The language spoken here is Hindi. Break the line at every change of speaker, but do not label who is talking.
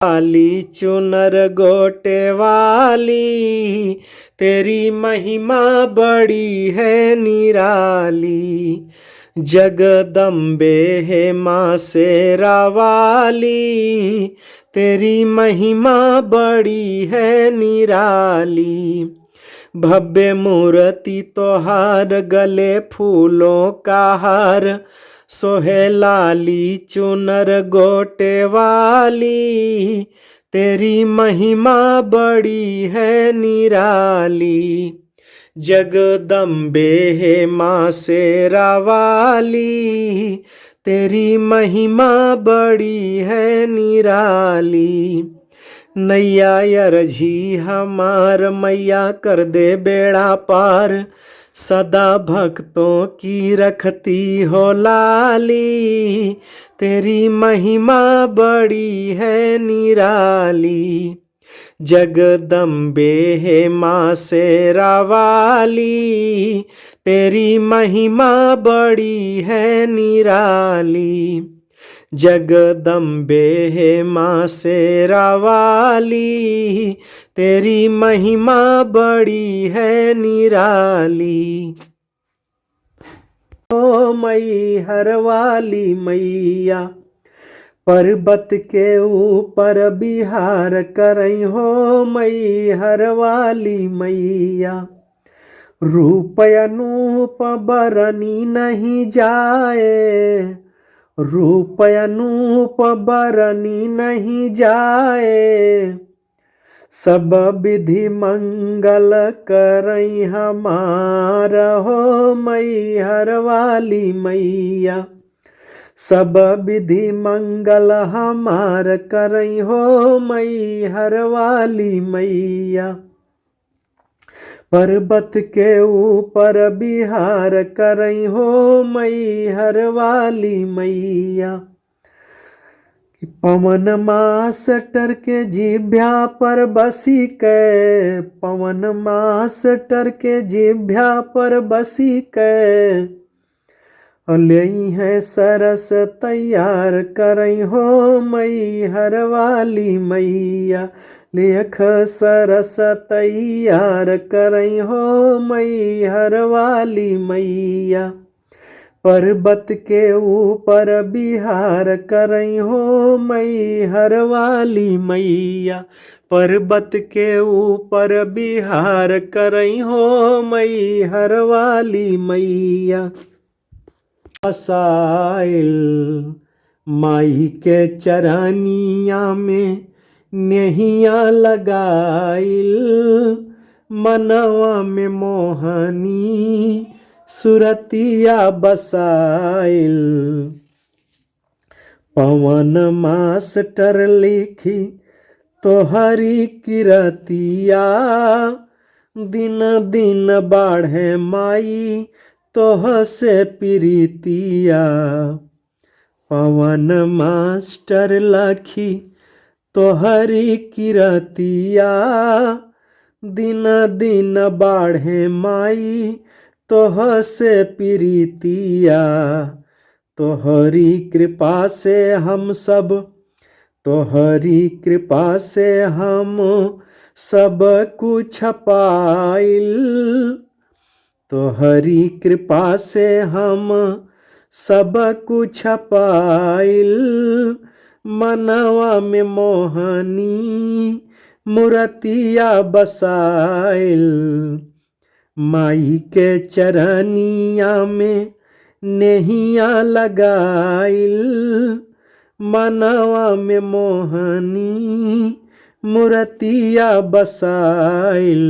वाली चुनर गोटे वाली, तेरी महिमा बड़ी है निराली। जगदम्बे है माँ शेरा वाली, तेरी महिमा बड़ी है निराली। भव्य मूर्ति तोहार, गले फूलों का हार, सोहे लाली चुनर गोटे वाली, तेरी महिमा बड़ी है निराली। जगदम्बे है माँ शेरा वाली, तेरी महिमा बड़ी है निराली। नैया अरझी हमार मैया, कर दे बेड़ा पार, सदा भक्तों की रखती हो लाली, तेरी महिमा बड़ी है निराली। जगदम्बे है माँ शेरा वाली, तेरी महिमा बड़ी है निराली। जगदम्बे है माँ शेरा वाली, तेरी महिमा बड़ी है निराली। ओ मई हर वाली मैया, पर्वत के ऊपर बिहार करई हो मई हर वाली मैया। रूप अनूप बरनी नहीं जाए, रूप अनूप बरनी नहीं जाए, सब विधि मंगल करई हमार हो मई हर वाली मैया। सब विधि मंगल हमार करई हो मई हर वाली मैया। पर्वत के ऊपर बिहार करई हो मई हर वाली मैया। पवन मास्टर के जिभ्या पर बसी के, पवन मास्टर के जिभ्या पर बसी के, लई है सरस तैयार करई हो मई हर वाली मैया। लेख सरस तैयार करई हो मई हर वाली मैया। पर्वत के ऊपर बिहार करई हो मई हर वाली मैया। पर्वत के ऊपर बिहार करई हो मई हर वाली मैया। बसाइल माई के चरनिया में नेहिया लगाइल, मनवा में मोहनी सुरतिया बसाइल। पवन मास्टर लिखी तोहरी किरतिया, दिन दिन बाढ़े माई तोह से प्रीतिया। पवन मास्टर लखी तोहरी किरतिया, दिन दिन बाढ़े माई तोह से प्रीतिया। तोहरी कृपा से हम सब, तोहरी कृपा से हम सब कुछ पाइल। तोहरी कृपा से हम सब कुछ पाइल, मनवा में मोहनी मूर्तिया बसाइल। माई के चरनिया में नेहिया लगाइल, मनवा में मोहनी मूर्तिया बसाइल।